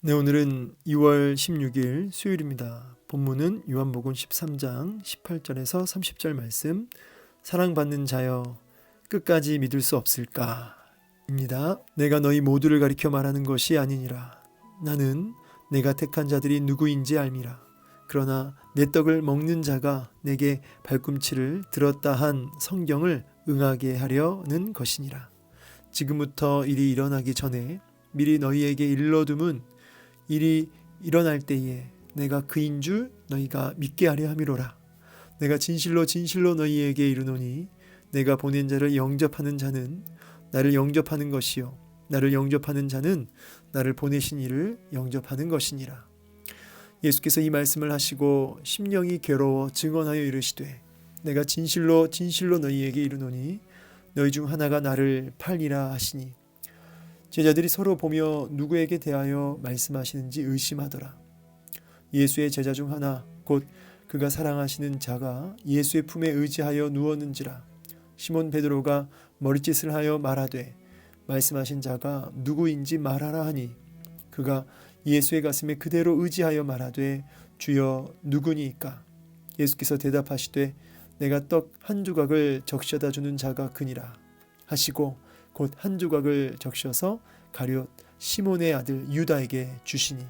네, 오늘은 2월 16일 수요일입니다. 본문은 요한복음 13장 18절에서 30절 말씀, 사랑받는 자여 끝까지 믿을 수 없을까? 입니다. 내가 너희 모두를 가리켜 말하는 것이 아니니라. 나는 내가 택한 자들이 누구인지 알미라. 그러나 내 떡을 먹는 자가 내게 발꿈치를 들었다 한 성경을 응하게 하려는 것이니라. 지금부터 일이 일어나기 전에 미리 너희에게 일러둠은 일이 일어날 때에 내가 그인 줄 너희가 믿게 하려 함이로라. 내가 진실로 진실로 너희에게 이르노니 내가 보낸 자를 영접하는 자는 나를 영접하는 것이요 나를 영접하는 자는 나를 보내신 이를 영접하는 것이니라. 예수께서 이 말씀을 하시고 심령이 괴로워 증언하여 이르시되 내가 진실로 진실로 너희에게 이르노니 너희 중 하나가 나를 팔리라 하시니 제자들이 서로 보며 누구에게 대하여 말씀하시는지 의심하더라. 예수의 제자 중 하나 곧 그가 사랑하시는 자가 예수의 품에 의지하여 누웠는지라. 시몬 베드로가 머리짓을 하여 말하되 말씀하신 자가 누구인지 말하라 하니 그가 예수의 가슴에 그대로 의지하여 말하되 주여 누구니이까. 예수께서 대답하시되 내가 떡 한 조각을 적셔다 주는 자가 그니라 하시고 곧 한 조각을 적셔서 가룟 시몬의 아들 유다에게 주시니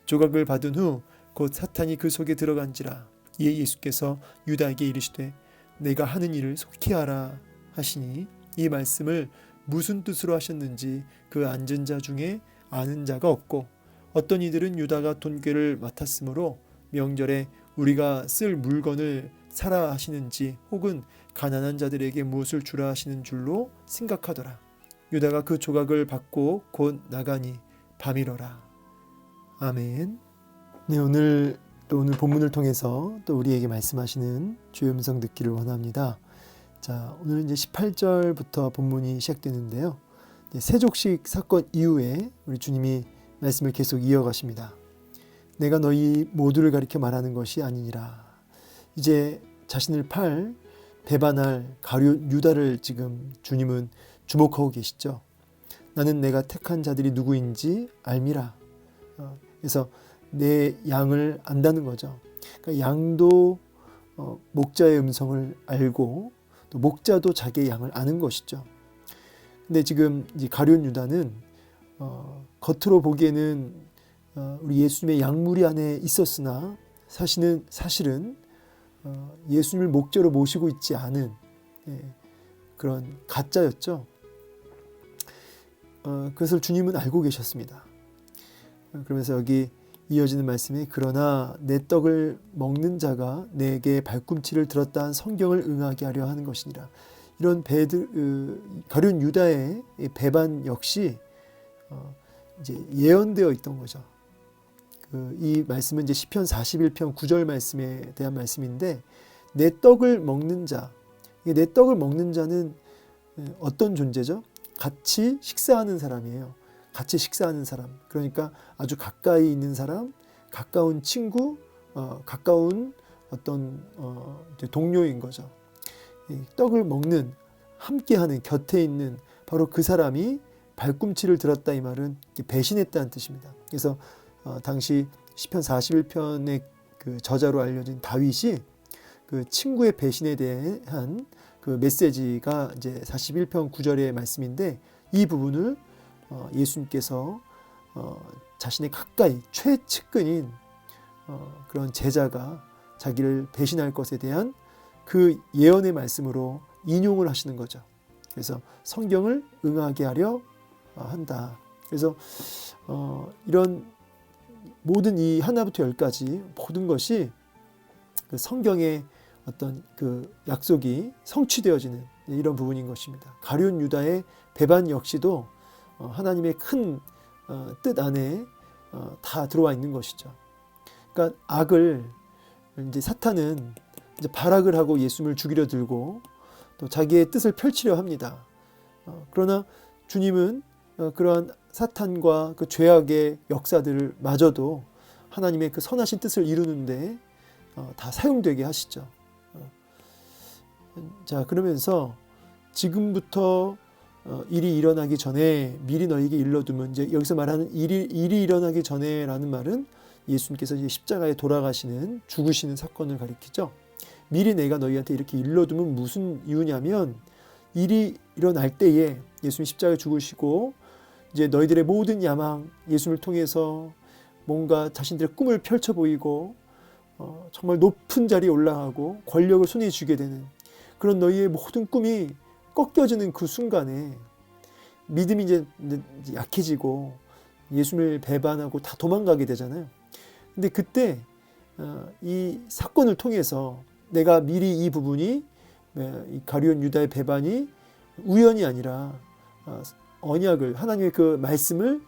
조각을 받은 후 곧 사탄이 그 속에 들어간지라. 이에 예수께서 유다에게 이르시되 내가 하는 일을 속히 하라 하시니 이 말씀을 무슨 뜻으로 하셨는지 그 앉은 자 중에 아는 자가 없고 어떤 이들은 유다가 돈꾀를 맡았으므로 명절에 우리가 쓸 물건을 사라 하시는지 혹은 가난한 자들에게 무엇을 주라 하시는 줄로 생각하더라. 유다가 그 조각을 받고 곧 나가니 밤이러라. 아멘. 네, 오늘 본문을 통해서 또 우리에게 말씀하시는 주의 음성 듣기를 원합니다. 자, 오늘은 이제 18절부터 본문이 시작되는데요. 세족식 사건 이후에 우리 주님이 말씀을 계속 이어가십니다. 내가 너희 모두를 가리켜 말하는 것이 아니니라. 이제 자신을 배반할 가룟 유다를 지금 주님은 주목하고 계시죠. 나는 내가 택한 자들이 누구인지 알미라. 그래서 내 양을 안다는 거죠. 그러니까 양도 목자의 음성을 알고 또 목자도 자기의 양을 아는 것이죠. 근데 지금 이 가룟 유다는 겉으로 보기에는 우리 예수님의 양무리 안에 있었으나 사실은 예수님을 목자로 모시고 있지 않은 그런 가짜였죠. 그것을 주님은 알고 계셨습니다. 그러면서 여기 이어지는 말씀이 그러나 내 떡을 먹는 자가 내게 발꿈치를 들었다 한 성경을 응하게 하려 하는 것이니라. 이런 가룟 유다의 배반 역시 이제 예언되어 있던 거죠. 이 말씀은 이제 시편 41편 9절 말씀에 대한 말씀인데 내 떡을 먹는 자, 내 떡을 먹는 자는 어떤 존재죠? 같이 식사하는 사람이에요. 같이 식사하는 사람. 그러니까 아주 가까이 있는 사람, 가까운 친구, 가까운 어떤 동료인 거죠. 떡을 먹는, 함께하는, 곁에 있는 바로 그 사람이 발꿈치를 들었다 이 말은 배신했다는 뜻입니다. 그래서 당시 시편 41편의 그 저자로 알려진 다윗이 그 친구의 배신에 대한 그 메시지가 이제 41편 9절의 말씀인데 이 부분을 예수님께서 자신의 가까이 최측근인 그런 제자가 자기를 배신할 것에 대한 그 예언의 말씀으로 인용을 하시는 거죠. 그래서 성경을 응하게 하려 한다. 그래서 이런 모든 이 하나부터 열까지 모든 것이 그 성경의 어떤 그 약속이 성취되어지는 이런 부분인 것입니다. 가룟 유다의 배반 역시도 하나님의 큰 뜻 안에 다 들어와 있는 것이죠. 그러니까 악을 이제 사탄은 이제 발악을 하고 예수님을 죽이려 들고 또 자기의 뜻을 펼치려 합니다. 그러나 주님은 그러한 사탄과 그 죄악의 역사들을 마저도 하나님의 그 선하신 뜻을 이루는데 다 사용되게 하시죠. 자, 그러면서 지금부터 일이 일어나기 전에 미리 너에게 일러두면, 이제 여기서 말하는 일이 일어나기 전에라는 말은 예수님께서 이제 십자가에 돌아가시는, 죽으시는 사건을 가리키죠. 미리 내가 너희한테 이렇게 일러두면 무슨 이유냐면, 일이 일어날 때에 예수님 십자가에 죽으시고 이제 너희들의 모든 야망, 예수님을 통해서 뭔가 자신들의 꿈을 펼쳐 보이고 정말 높은 자리에 올라가고 권력을 손에 쥐게 되는 그런 너희의 모든 꿈이 꺾여지는 그 순간에 믿음이 이제 약해지고 예수님을 배반하고 다 도망가게 되잖아요. 근데 그때 이 사건을 통해서 내가 미리 이 부분이, 이 가룟 유다의 배반이 우연이 아니라 언약을, 하나님의 그 말씀을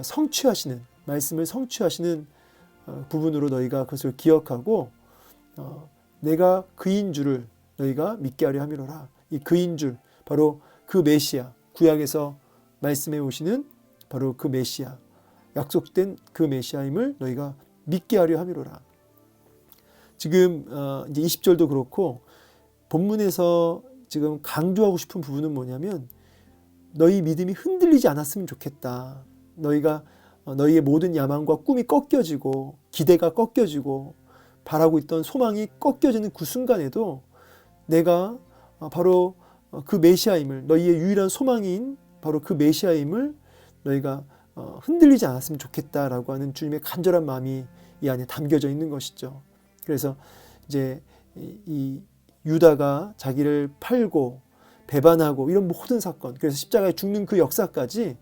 성취하시는 부분으로 너희가 그것을 기억하고 내가 그인 줄을 너희가 믿게 하려 함이로라. 이 그인 줄, 바로 그 메시아, 구약에서 말씀해 오시는 바로 그 메시아, 약속된 그 메시아임을 너희가 믿게 하려 함이로라. 지금 이제 20절도 그렇고 본문에서 지금 강조하고 싶은 부분은 뭐냐면, 너희 믿음이 흔들리지 않았으면 좋겠다. 너희가 너희의 모든 야망과 꿈이 꺾여지고 기대가 꺾여지고 바라고 있던 소망이 꺾여지는 그 순간에도 내가 바로 그 메시아임을, 너희의 유일한 소망인 바로 그 메시아임을 너희가 흔들리지 않았으면 좋겠다라고 하는 주님의 간절한 마음이 이 안에 담겨져 있는 것이죠. 그래서 이제 이 유다가 자기를 팔고 배반하고 이런 모든 사건, 그래서 십자가에 죽는 그 역사까지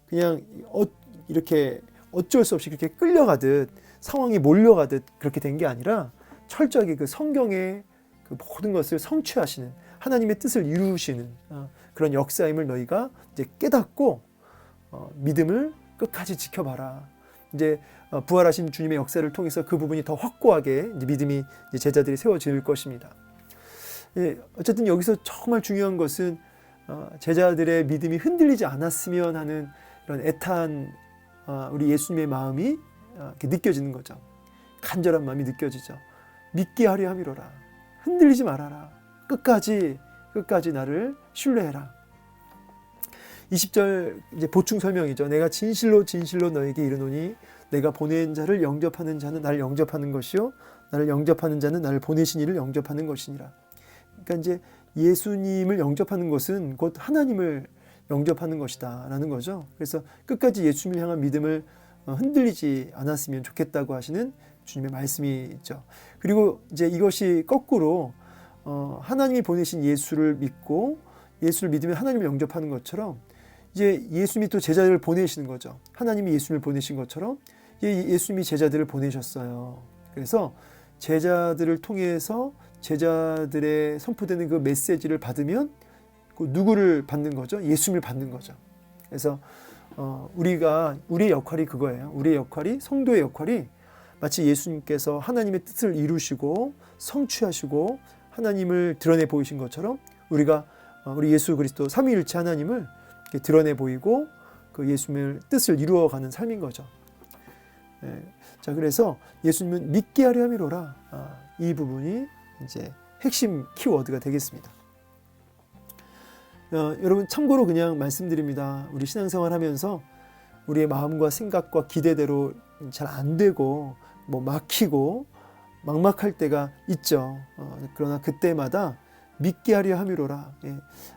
그냥 이렇게 어쩔 수 없이 그렇게 끌려가듯, 상황이 몰려가듯 그렇게 된 게 아니라 철저하게 그 성경의 그 모든 것을 성취하시는, 하나님의 뜻을 이루시는 그런 역사임을 너희가 이제 깨닫고 믿음을 끝까지 지켜봐라. 이제 부활하신 주님의 역사를 통해서 그 부분이 더 확고하게 이제 믿음이 이제 제자들이 세워질 것입니다. 예, 어쨌든 여기서 정말 중요한 것은 제자들의 믿음이 흔들리지 않았으면 하는 이런 애타한 우리 예수님의 마음이 이렇게 느껴지는 거죠. 간절한 마음이 느껴지죠. 믿게 하려 함이로라. 흔들리지 말아라. 끝까지 나를 신뢰해라. 20절 이제 보충 설명이죠. 내가 진실로 너에게 이르노니 내가 보낸 자를 영접하는 자는 나를 영접하는 것이요 나를 영접하는 자는 나를 보내신 이를 영접하는 것이니라. 그러니까 이제 예수님을 영접하는 것은 곧 하나님을 영접하는 것이다 라는 거죠. 그래서 끝까지 예수님을 향한 믿음을 흔들리지 않았으면 좋겠다고 하시는 주님의 말씀이 있죠. 그리고 이제 이것이 거꾸로 하나님이 보내신 예수를 믿고 예수를 믿으면 하나님을 영접하는 것처럼, 이제 예수님이 또 제자들을 보내시는 거죠. 하나님이 예수님을 보내신 것처럼 예수님이 제자들을 보내셨어요. 그래서 제자들을 통해서 제자들의 선포되는 그 메시지를 받으면 누구를 받는 거죠? 예수님을 받는 거죠. 그래서 우리의 역할이 그거예요. 우리의 역할이, 성도의 역할이 마치 예수님께서 하나님의 뜻을 이루시고 성취하시고 하나님을 드러내 보이신 것처럼 우리가 우리 예수 그리스도 삼위일체 하나님을 드러내 보이고 그 예수님의 뜻을 이루어가는 삶인 거죠. 자, 그래서 예수님은 믿게 하려 함이로라. 이 부분이 이제 핵심 키워드가 되겠습니다. 여러분, 참고로 그냥 말씀드립니다. 우리 신앙생활 하면서 우리의 마음과 생각과 기대대로 잘 안 되고 막히고 막막할 때가 있죠. 그러나 그때마다 믿게 하려 함이로라.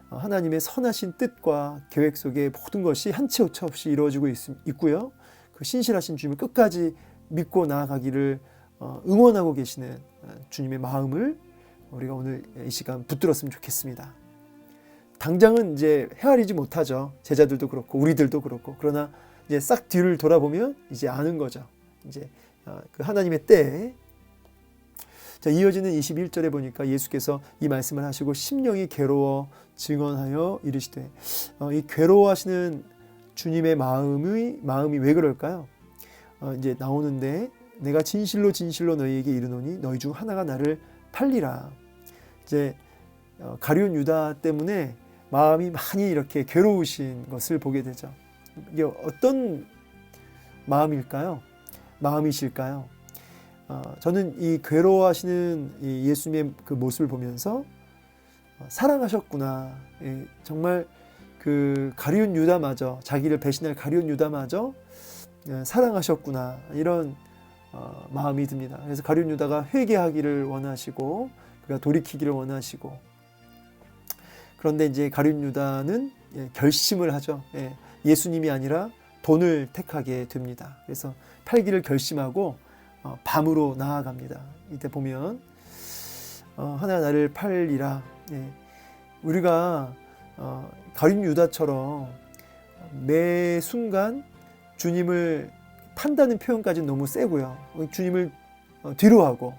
하나님의 선하신 뜻과 계획 속에 모든 것이 한치 오차 없이 이루어지고 있고요. 그 신실하신 주님을 끝까지 믿고 나아가기를 응원하고 계시는 주님의 마음을 우리가 오늘 이 시간 붙들었으면 좋겠습니다. 당장은 이제 헤아리지 못하죠. 제자들도 그렇고 우리들도 그렇고. 그러나 이제 싹 뒤를 돌아보면 이제 아는 거죠. 이제 그 하나님의 때에. 자, 이어지는 21절에 보니까 예수께서 이 말씀을 하시고 심령이 괴로워 증언하여 이르시되, 이 괴로워하시는 주님의 마음이 왜 그럴까요? 이제 나오는데, 내가 진실로 너희에게 이르노니 너희 중 하나가 나를 팔리라. 이제 가룟 유다 때문에 마음이 많이 이렇게 괴로우신 것을 보게 되죠. 이게 어떤 마음이실까요? 저는 이 괴로워하시는 이 예수님의 그 모습을 보면서 사랑하셨구나. 정말 그 가룟 유다마저, 자기를 배신할 가룟 유다마저 사랑하셨구나, 이런 마음이 듭니다. 그래서 가룟 유다가 회개하기를 원하시고 그가 돌이키기를 원하시고, 그런데 이제 가룟 유다는 결심을 하죠. 예수님이 아니라 돈을 택하게 됩니다. 그래서 팔기를 결심하고 밤으로 나아갑니다. 이때 보면 하나 나를 팔리라. 우리가 가룟 유다처럼 매 순간 주님을 판다는 표현까지는 너무 세고요. 주님을 뒤로하고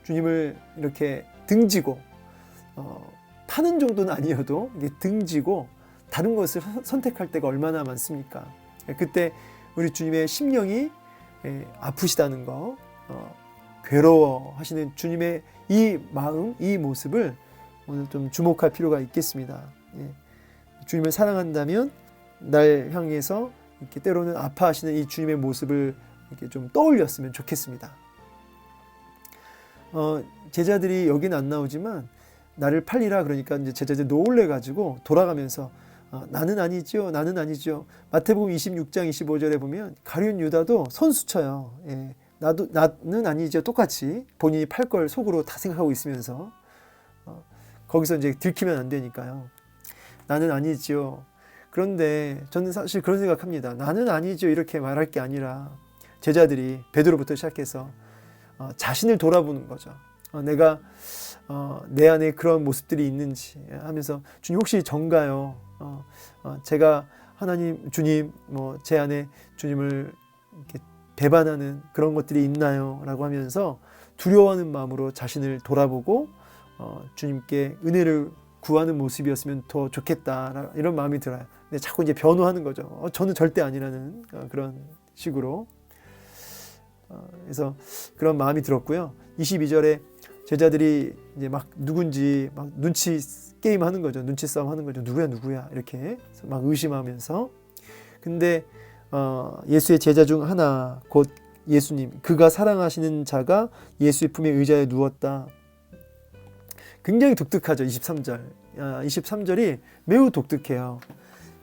주님을 이렇게 등지고, 파는 정도는 아니어도 이게 등지고 다른 것을 선택할 때가 얼마나 많습니까? 그때 우리 주님의 심령이 아프시다는 거, 괴로워하시는 주님의 이 마음, 이 모습을 오늘 좀 주목할 필요가 있겠습니다. 주님을 사랑한다면 날 향해서 이렇게 때로는 아파하시는 이 주님의 모습을 이렇게 좀 떠올렸으면 좋겠습니다. 제자들이 여기는 안 나오지만 나를 팔리라 그러니까 이제 제자들이 놀래가지고 돌아가면서 나는 아니죠, 나는 아니죠. 마태복음 26장 25절에 보면 가룟 유다도 선수쳐요. 나는 아니죠. 똑같이 본인이 팔 걸 속으로 다 생각하고 있으면서 거기서 이제 들키면 안 되니까요. 나는 아니죠. 그런데 저는 사실 그런 생각합니다. 나는 아니죠 이렇게 말할 게 아니라 제자들이 베드로부터 시작해서 자신을 돌아보는 거죠. 내가 내 안에 그런 모습들이 있는지 하면서 주님 혹시 전가요? 제가 하나님 주님 제 안에 주님을 이렇게 배반하는 그런 것들이 있나요? 라고 하면서 두려워하는 마음으로 자신을 돌아보고 주님께 은혜를 구하는 모습이었으면 더 좋겠다, 이런 마음이 들어요. 근데 자꾸 이제 변호하는 거죠. 저는 절대 아니라는 그런 식으로. 그래서 그런 마음이 들었고요. 22절에 제자들이 이제 막 누군지 막 눈치 게임 하는 거죠. 눈치 싸움 하는 거죠. 누구야 이렇게 막 의심하면서. 근데 예수의 제자 중 하나 곧 예수님, 그가 사랑하시는 자가 예수의 품에 의자에 누웠다. 굉장히 독특하죠. 23절. 23절이 매우 독특해요.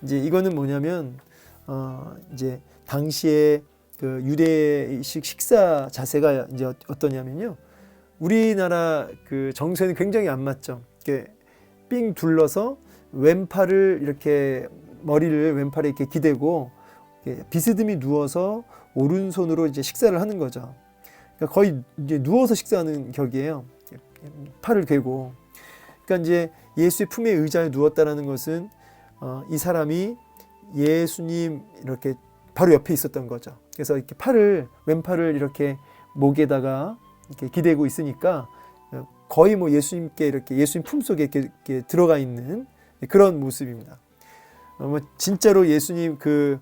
이제 이거는 뭐냐면 이제 당시에 그 유대식 식사 자세가 이제 어떠냐면요. 우리나라 그 정서에는 굉장히 안 맞죠. 이렇게 삥 둘러서 왼팔을 이렇게 머리를 왼팔에 이렇게 기대고 이렇게 비스듬히 누워서 오른손으로 이제 식사를 하는 거죠. 그러니까 거의 이제 누워서 식사하는 격이에요. 팔을 괴고. 그러니까 이제 예수의 품에 의자에 누웠다라는 것은 이 사람이 예수님 이렇게 바로 옆에 있었던 거죠. 그래서 이렇게 왼팔을 이렇게 목에다가 이렇게 기대고 있으니까 거의 뭐 예수님께 이렇게 예수님 품속에 이렇게 들어가 있는 그런 모습입니다. 진짜로 예수님 그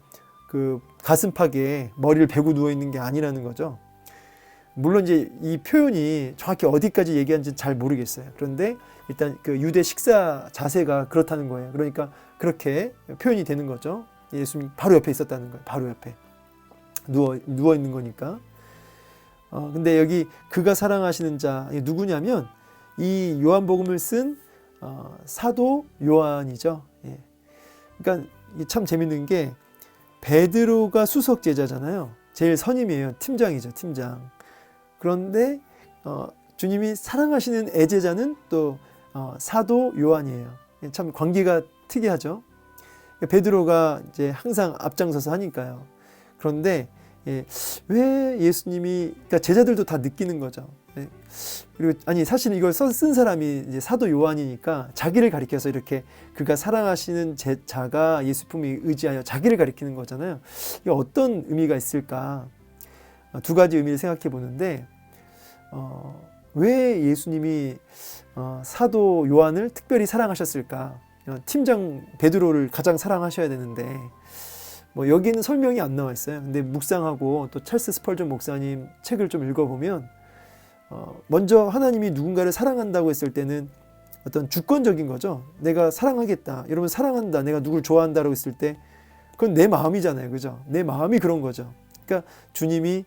가슴팍에 머리를 베고 누워 있는 게 아니라는 거죠. 물론 이제 이 표현이 정확히 어디까지 얘기하는지 잘 모르겠어요. 그런데 일단 그 유대 식사 자세가 그렇다는 거예요. 그러니까 그렇게 표현이 되는 거죠. 예수님 바로 옆에 있었다는 거예요. 바로 옆에 누워 있는 거니까. 근데 여기 그가 사랑하시는 자 누구냐면 이 요한복음을 쓴 사도 요한이죠. 예. 그러니까 참 재밌는 게 베드로가 수석 제자잖아요. 제일 선임이에요. 팀장이죠. 팀장. 그런데 주님이 사랑하시는 애제자는 또 사도 요한이에요. 참 관계가 특이하죠. 베드로가 이제 항상 앞장서서 하니까요. 그런데 왜 예수님이, 그러니까 제자들도 다 느끼는 거죠. 그리고 사실 이걸 쓴 사람이 이제 사도 요한이니까 자기를 가리켜서 이렇게 그가 사랑하시는 자가 예수 품에 의지하여 자기를 가리키는 거잖아요. 이게 어떤 의미가 있을까? 두 가지 의미를 생각해 보는데 왜 예수님이 사도 요한을 특별히 사랑하셨을까? 팀장 베드로를 가장 사랑하셔야 되는데 여기는 설명이 안 나와 있어요. 근데 묵상하고 또 찰스 스펄전 목사님 책을 좀 읽어보면 먼저 하나님이 누군가를 사랑한다고 했을 때는 어떤 주권적인 거죠. 내가 사랑하겠다. 여러분 사랑한다. 내가 누굴 좋아한다라고 했을 때 그건 내 마음이잖아요. 그죠? 내 마음이 그런 거죠. 그러니까 주님이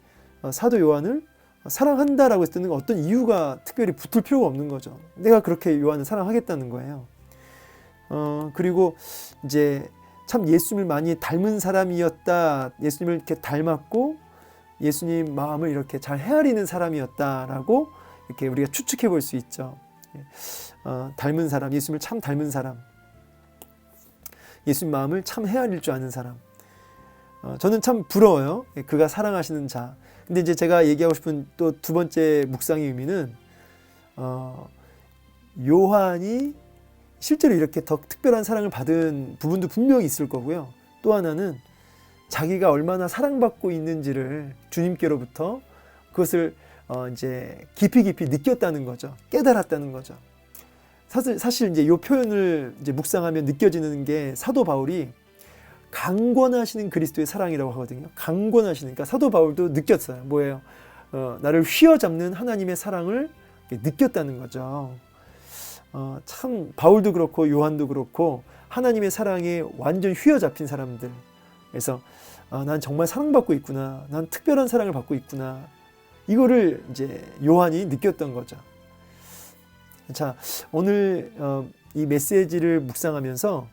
사도 요한을 사랑한다라고 했을 때는 어떤 이유가 특별히 붙을 필요가 없는 거죠. 내가 그렇게 요한을 사랑하겠다는 거예요. 그리고 이제 참 예수님을 많이 닮은 사람이었다. 예수님을 이렇게 닮았고 예수님 마음을 이렇게 잘 헤아리는 사람이었다라고 이렇게 우리가 추측해 볼 수 있죠. 닮은 사람, 예수님을 참 닮은 사람, 예수님 마음을 참 헤아릴 줄 아는 사람. 저는 참 부러워요. 그가 사랑하시는 자. 근데 이제 제가 얘기하고 싶은 또 두 번째 묵상의 의미는 요한이 실제로 이렇게 더 특별한 사랑을 받은 부분도 분명히 있을 거고요. 또 하나는 자기가 얼마나 사랑받고 있는지를 주님께로부터 그것을 이제 깊이 느꼈다는 거죠. 깨달았다는 거죠. 사실 이제 이 표현을 이제 묵상하면 느껴지는 게 사도 바울이 강권하시는 그리스도의 사랑이라고 하거든요. 강권하시는, 그러니까 사도 바울도 느꼈어요. 뭐예요? 나를 휘어잡는 하나님의 사랑을 느꼈다는 거죠. 참 바울도 그렇고 요한도 그렇고 하나님의 사랑에 완전 휘어잡힌 사람들. 그래서 난 정말 사랑받고 있구나. 난 특별한 사랑을 받고 있구나. 이거를 이제 요한이 느꼈던 거죠. 자, 오늘 이 메시지를 묵상하면서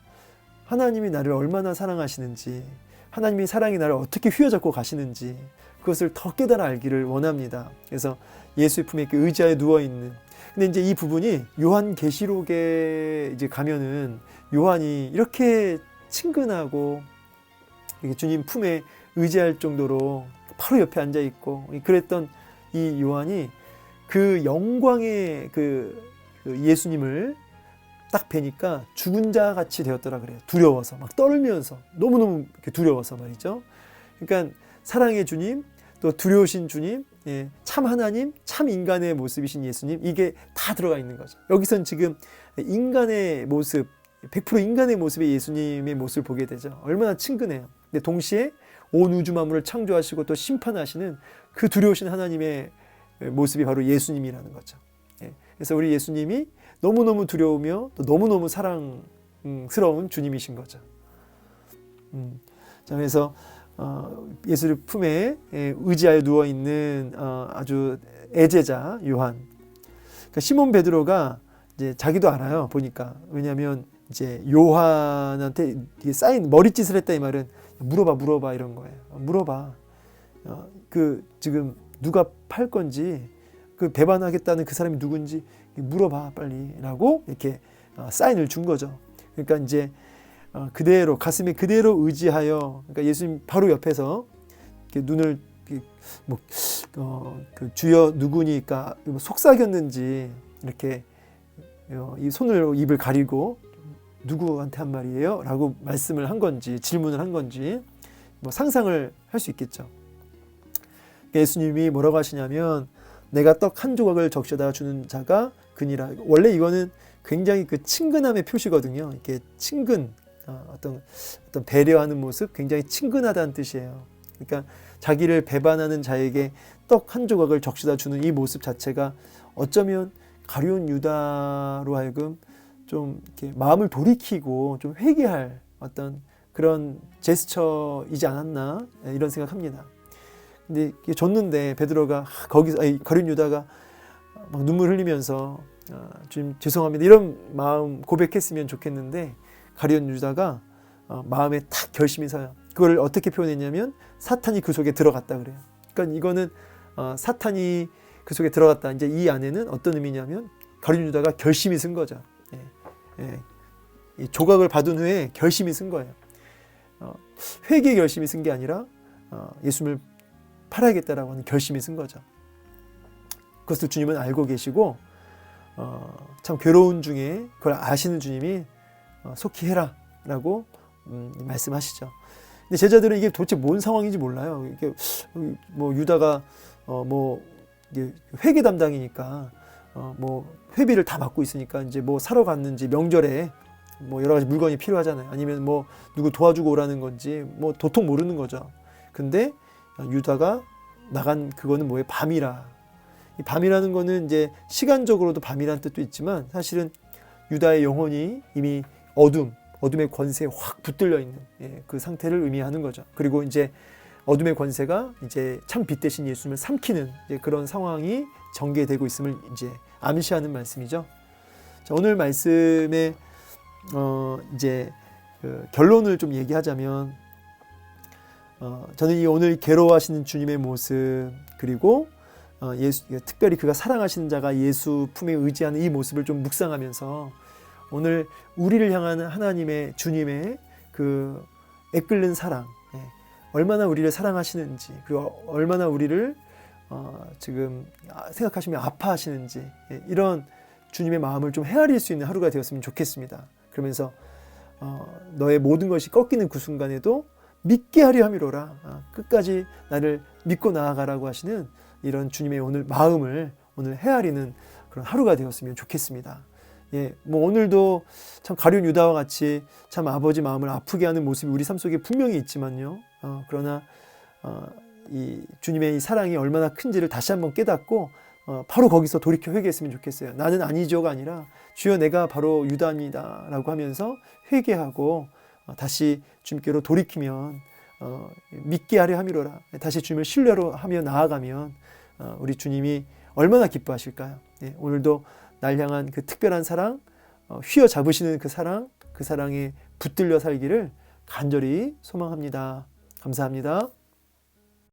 하나님이 나를 얼마나 사랑하시는지, 하나님의 사랑이 나를 어떻게 휘어잡고 가시는지 그것을 더 깨달아 알기를 원합니다. 그래서 예수의 품에 이렇게 의자에 누워 있는. 근데 이제 이 부분이 요한계시록에 이제 가면은 요한이 이렇게 친근하고 이렇게 주님 품에 의지할 정도로 바로 옆에 앉아 있고 그랬던 이 요한이 그 영광의 그 예수님을 딱 뵈니까 죽은 자 같이 되었더라 그래요. 두려워서 막 떨면서 너무너무 두려워서 말이죠. 그러니까 사랑의 주님, 또 두려우신 주님, 참 하나님, 참 인간의 모습이신 예수님, 이게 다 들어가 있는 거죠. 여기선 지금 인간의 모습, 100% 인간의 모습의 예수님의 모습을 보게 되죠. 얼마나 친근해요. 근데 동시에 온 우주 만물을 창조하시고 또 심판하시는 그 두려우신 하나님의 모습이 바로 예수님이라는 거죠. 그래서 우리 예수님이 너무너무 두려우며 또 너무너무 사랑스러운 주님이신 거죠. 자, 그래서 예수의 품에 의지하여 누워있는 아주 애제자 요한. 그러니까 시몬 베드로가 이제 자기도 알아요. 보니까. 왜냐하면 이제 요한한테 쌓인 머리짓을 했다 이 말은 물어봐 이런 거예요. 물어봐. 그 지금 누가 팔 건지, 그 배반하겠다는 그 사람이 누군지 물어봐 빨리라고 이렇게 사인을 준 거죠. 그러니까 이제 그대로 가슴에 그대로 의지하여, 그러니까 예수님 바로 옆에서 이렇게 눈을 그 주여 누구니까 속삭였는지 이렇게 이 손으로 입을 가리고 누구한테 한 말이에요? 라고 말씀을 한 건지 질문을 한 건지 뭐 상상을 할 수 있겠죠. 예수님이 뭐라고 하시냐면 내가 떡 한 조각을 적셔다 주는 자가 그니라. 원래 이거는 굉장히 그 친근함의 표시거든요. 이렇게 친근, 어떤 배려하는 모습, 굉장히 친근하다는 뜻이에요. 그러니까 자기를 배반하는 자에게 떡 한 조각을 적셔다 주는 이 모습 자체가 어쩌면 가룟 유다로 하여금 좀 이렇게 마음을 돌이키고 좀 회개할 어떤 그런 제스처이지 않았나 이런 생각합니다. 근데 줬는데 베드로가 거기서 가룟 유다가 막 눈물 흘리면서 주님 죄송합니다 이런 마음 고백했으면 좋겠는데 가룟 유다가 마음에 탁 결심이 서요. 그걸 어떻게 표현했냐면 사탄이 그 속에 들어갔다 그래요. 그러니까 이거는 사탄이 그 속에 들어갔다. 이제 이 안에는 어떤 의미냐면 가룟 유다가 결심이 쓴 거죠. 이 조각을 받은 후에 결심이 쓴 거예요. 회개의 결심이 쓴 게 아니라 예수님을 팔아야겠다라고 하는 결심이 쓴 거죠. 그것을 주님은 알고 계시고 참 괴로운 중에 그걸 아시는 주님이 속히 해라 라고 말씀하시죠. 근데 제자들은 이게 도대체 뭔 상황인지 몰라요. 이게 뭐 유다가 뭐 회계 담당이니까 뭐 회비를 다 받고 있으니까 이제 뭐 사러 갔는지 명절에 뭐 여러 가지 물건이 필요하잖아요. 아니면 뭐 누구 도와주고 오라는 건지 뭐 도통 모르는 거죠. 근데 유다가 나간 그거는 뭐예요? 밤이라. 이 밤이라는 거는 이제 시간적으로도 밤이라는 뜻도 있지만 사실은 유다의 영혼이 이미 어둠의 권세에 확 붙들려 있는 그 상태를 의미하는 거죠. 그리고 이제 어둠의 권세가 이제 참 빛 대신 예수님을 삼키는 그런 상황이 전개되고 있음을 이제 암시하는 말씀이죠. 자, 오늘 말씀의 이제 그 결론을 좀 얘기하자면 저는 이 오늘 괴로워하시는 주님의 모습 그리고 특별히 그가 사랑하시는 자가 예수 품에 의지하는 이 모습을 좀 묵상하면서 오늘 우리를 향하는 하나님의 주님의 그 애끓는 사랑, 얼마나 우리를 사랑하시는지 그리고 얼마나 우리를 지금 생각하시며 아파하시는지 이런 주님의 마음을 좀 헤아릴 수 있는 하루가 되었으면 좋겠습니다. 그러면서 너의 모든 것이 꺾이는 그 순간에도 믿게 하려 함이로라. 끝까지 나를 믿고 나아가라고 하시는 이런 주님의 오늘 마음을 오늘 헤아리는 그런 하루가 되었으면 좋겠습니다. 뭐 오늘도 참 가룟 유다와 같이 참 아버지 마음을 아프게 하는 모습이 우리 삶 속에 분명히 있지만요. 그러나 이 주님의 이 사랑이 얼마나 큰지를 다시 한번 깨닫고 바로 거기서 돌이켜 회개했으면 좋겠어요. 나는 아니죠가 아니라 주여 내가 바로 유다입니다 라고 하면서 회개하고 다시 주님께로 돌이키면 믿게 하려 함이로라. 다시 주님을 신뢰로 하며 나아가면 우리 주님이 얼마나 기뻐하실까요? 오늘도 날 향한 그 특별한 사랑, 휘어잡으시는 그 사랑에 붙들려 살기를 간절히 소망합니다. 감사합니다.